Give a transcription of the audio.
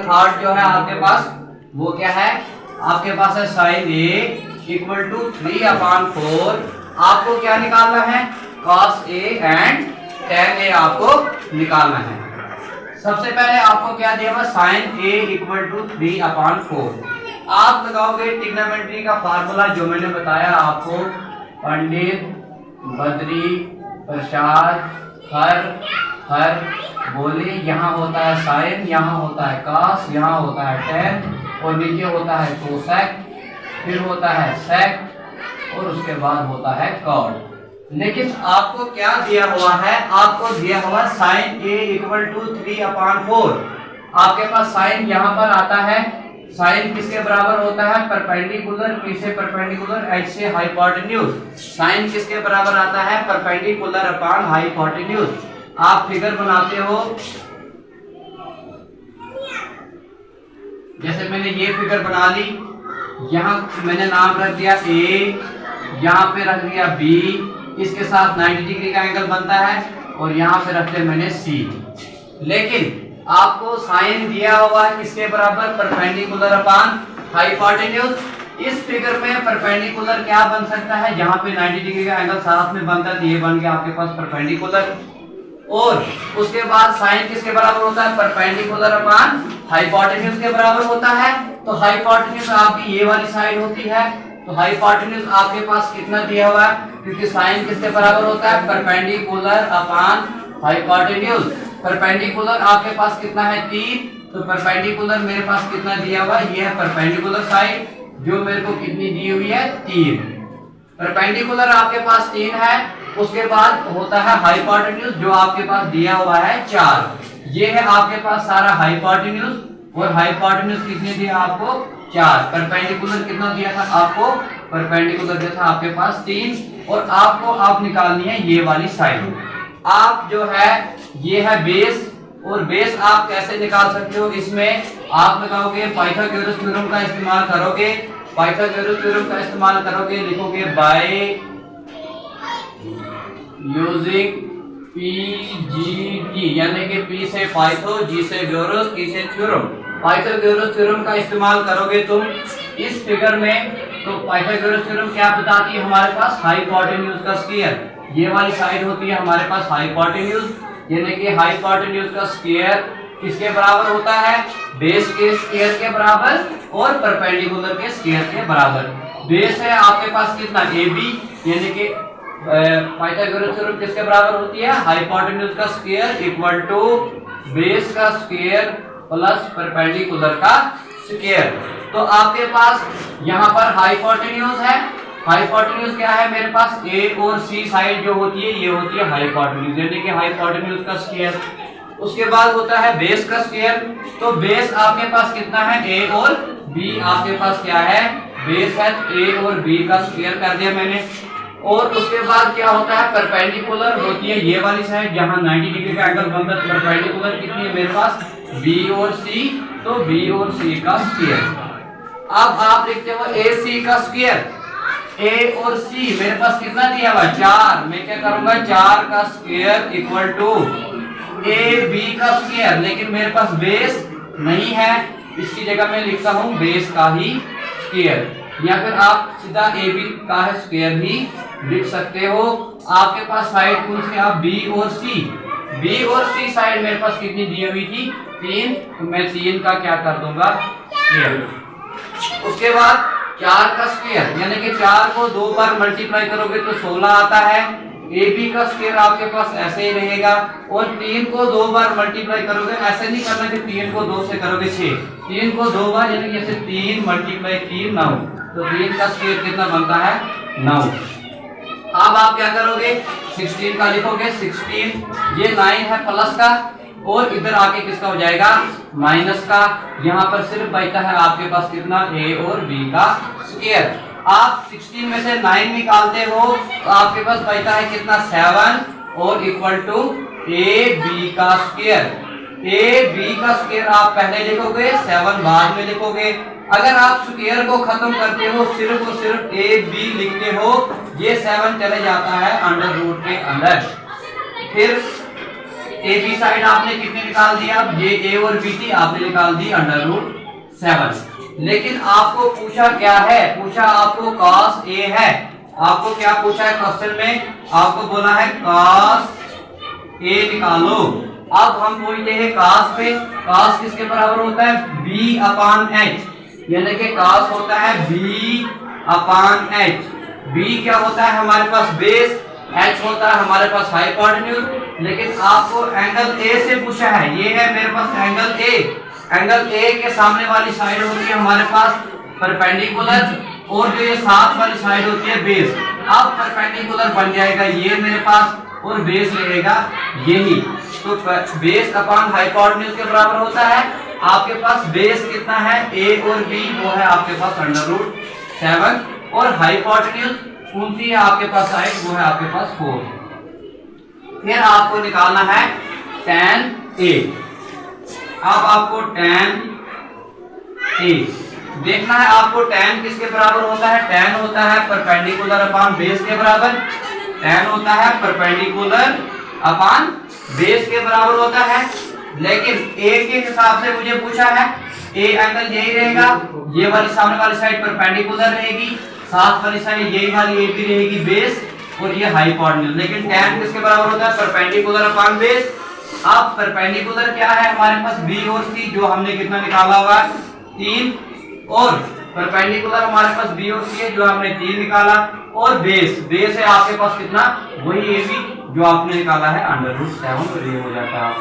Third जो है आपके पास वो क्या है, आपके पास है साइन ए इक्वल टू 3/4। आपको क्या निकालना है, कॉस ए एंड टेन ए आपको निकालना है। सबसे पहले आपको क्या दिया हुआ, साइन ए इक्वल टू 3/4। आप लगाओगे ट्रिग्नोमेट्री का फार्मूला जो मैंने बताया आपको, पंडित बद्री प्रसाद हर बोले, यहाँ होता है साइन, यहाँ होता है कॉस, यहाँ होता है टेन और नीचे होता है कोसेक, फिर होता है सेक और उसके बाद होता है कॉट। लेकिन आपको क्या दिया हुआ है, आपको दिया हुआ साइन ए इक्वल टू 3/4। आपके पास साइन यहाँ पर आता है, साइन किसके बराबर होता है, परपेंडिकुलर, पी से परपेंडिकुलर, एच से हाइपोटेन्यूज। साइन किसके बराबर आता है, परपेंडिकुलर अपॉन हाइपोटेन्यूज। आप फिगर बनाते हो, जैसे मैंने ये फिगर बना ली, यहाँ मैंने नाम रख दिया ए, यहाँ पे रख दिया बी, इसके साथ 90 डिग्री का एंगल बनता है और यहाँ पे रखते हैं मैंने सी। लेकिन आपको साइन दिया हुआ है किसके बराबर, परपेंडिकुलर अपॉन हाइपोटेन्यूज। इस फिगर में परपेंडिकुलर क्या बन सकता है, जहाँ पे 90 डिग्री का एंगल साथ में बनता है तो ये बन गया आपके पास परपेंडिकुलर। और उसके बाद साइन किसके बराबर होता है, परपेंडिकुलर अपॉन हाइपोटेन्यूज के बराबर होता है। तो हाइपोटेन्यूज आपकी ये वाली साइड होती है, तो हाइपोटेन्यूज आपके पास कितना दिया हुआ है, क्योंकि साइन किसके बराबर होता है, परपेंडिकुलर अपॉन हाइपोटेन्यूज। परपेंडिकुलर आपके पास कितना है, 3, तो परपेंडिकुलर मेरे पास कितना दिया हुआ है, ये है परपेंडिकुलर साइड जो मेरे को कितनी दी हुई है, 3। परपेंडिकुलर आपके पास 3 है। उसके बाद होता है हाइपोटेन्यूज जो आपके पास दिया हुआ है 4। ये है आपके पास सारा हाइपोटेन्यूज, और हाइपोटेन्यूज कितने दिया आपको, 4। परपेंडिकुलर कितना दिया था आपको, परपेंडिकुलर दिया था आपके पास 3। और आपको अब निकालनी है ये वाली साइड। आप जो है ये है बेस, और बेस आप कैसे निकाल सकते हो, इसमें आप लगाओगे पाइथागोरस थ्योरम का इस्तेमाल करोगे। पाइथागोरस थ्योरम का इस्तेमाल करोगे, लिखोगे बाय यूजिंग PGT, यानी कि P से पाइथो, G से ग्योरस, T से थ्योरम। पाइथागोरस थ्योरम का इस्तेमाल करोगे तुम इस फिगर में, तो पाइथागोरस थ्योरम क्या बताती है हमारे पास, हाइपोटेन्यूज का स्क्वायर। ये वाली साइड होती है हमारे पास हाइपोटेन्यूज, यानी कि हाइपोटेन्यूज का स्क्वायर किसके बराबर होता है, बेस के स्क्वायर के बराबर और परपेंडिकुलर के स्क्वायर के बराबर। बेस है आपके पास कितना, AB, यानी कि पाइथागोरस थ्योरम किसके बराबर होती है, हाइपोटेन्यूज का स्क्वायर इक्वल टू बेस का स्क्वायर प्लस परपेंडिकुलर का स्क्वायर। तो आपके पास यहाँ पर हाइपोटेन्यूज है। हाइपोटेन्यूज क्या है मेरे पास, ए और सी साइड जो होती है ये होती है हाइपोटेन्यूज, यानी कि हाइपोटेन्यूज का स्क्वायर। उसके बाद होता है बेस का स्क्वायर। तो बेस आपके पास कितना है, ए और बी आपके पास क्या है, बेस है, ए और बी का स्क्वायर कर दिया मैंने। और उसके बाद क्या होता है, परपेंडिकुलर होती है ये वाली साइड जहां 90 डिग्री का एंगल बनता है। परपेंडिकुलर कितनी है मेरे पास, बी और सी, तो बी और सी का स्क्वायर। अब आप लिखते हो ए सी का स्क्वायर। ए और सी मेरे पास कितना दिया हुआ, 4। मैं क्या करूंगा, 4 का square equal to A B का स्क्वायर। लेकिन मेरे पास बेस नहीं है, इसकी जगह मैं लिखता हूं बेस का ही स्क्वायर, या फिर आप सीधा ए बी का स्क्वायर ही लिख सकते हो। आपके पास साइड कौन सी, आप बी और सी, बी और सी साइड मेरे पास कितनी दी हुई थी, 3, तो मैं 3 का क्या कर दूंगा, स्क्वायर। उसके बाद 4 का स्क्वायर, यानी कि 4 को 2 बार मल्टीप्लाई करोगे तो 16 आता है। ए बी का स्क्वायर आपके पास ऐसे ही रहेगा। और 3 को 2 बार मल्टीप्लाई करोगे, ऐसे नहीं करना कि 3 को 2 से करोगे 6, 3 को 2 बार, यानी कि जैसे 3 मल्टीप्लाई 3 9, तो 3 का स्क्वायर कितना बनता है, 9। अब आप क्या करोगे, 16 का लिखोगे, 16 ये 9 है प्लस का, और इधर आके किसका हो जाएगा, माइनस का। यहाँ पर सिर्फ बचता है आपके पास कितना, ए और बी का स्क्वायर। आप 16 में से 9 निकालते हो तो आपके पास बचता है कितना, 7 और इक्वल टू ए बी का स्क्वायर। ए बी का स्क्वायर आप पहले लिखोगे, 7 बाद में लिखोगे। अगर आप स्क्वायर को खत्म करते हो, सिर्फ और सिर्फ ए बी लिखते हो, ये 7 चले जाता है अंडर रूट के अंदर। फिर ए बी साइड आपने कितने निकाल दिया, अब ये ए और बी थी, आपने निकाल दी √7। लेकिन आपको पूछा क्या है, पूछा आपको cos A है। आपको क्या पूछा है क्वेश्चन में, आपको बोला है cos A निकालो। अब हम पूछते हैं cos पे, cos किसके बराबर होता है, B/H, यानी कि cos होता है B/H। B क्या होता है हमारे पास बेस, H होता है हमारे पास हाइपोटेन्यूज। लेकिन आपको एंगल A से पूछा है, ये है मेरे पास एंगल A। एंगल A के सामने वाली साइड होती है हमारे पास परपेंडिकुलर, और जो ये साथ वाली साइड होती है बेस। अब परपेंडिकुलर बन जाएगा ये मेरे पास, और बेस रहेगा यही। तो बेस अपॉन हाइपोटेन्यूज के बराबर होता है। आपके पास बेस कितना है, A और B, वो है आपके पास √7, और हाइपोटेन्यूज कौन सी है आपके पास साइड, वो है आपके पास 4। फिर आपको निकालना है tan A। अब आपको tan A देखना है, आपको tan किसके बराबर होता है, tan होता है परपेंडिकुलर अपॉन बेस के बराबर। tan होता है परपेंडिकुलर अपॉन बेस के बराबर होता है। लेकिन A के हिसाब से मुझे पूछा है, A एंगल यही रहेगा, ये वाली सामने वाली साइड परपेंडिकुलर रहेगी, साथ वाली साइड यही वाली AB रहेगी बेस, और ये हाइपोटेन्यूज। लेकिन tan किसके बराबर होता है, परपेंडिकुलर अपॉन बेस। अब परपेंडिकुलर क्या है हमारे पास, B और C, जो हमने कितना निकाला हुआ है 3, और परपेंडिकुलर हमारे पास B और C है, जो हमने 3 निकाला, और बेस है आपके पास कितना, वही AB जो आपने निकाला है √7, और ये हो जाता है।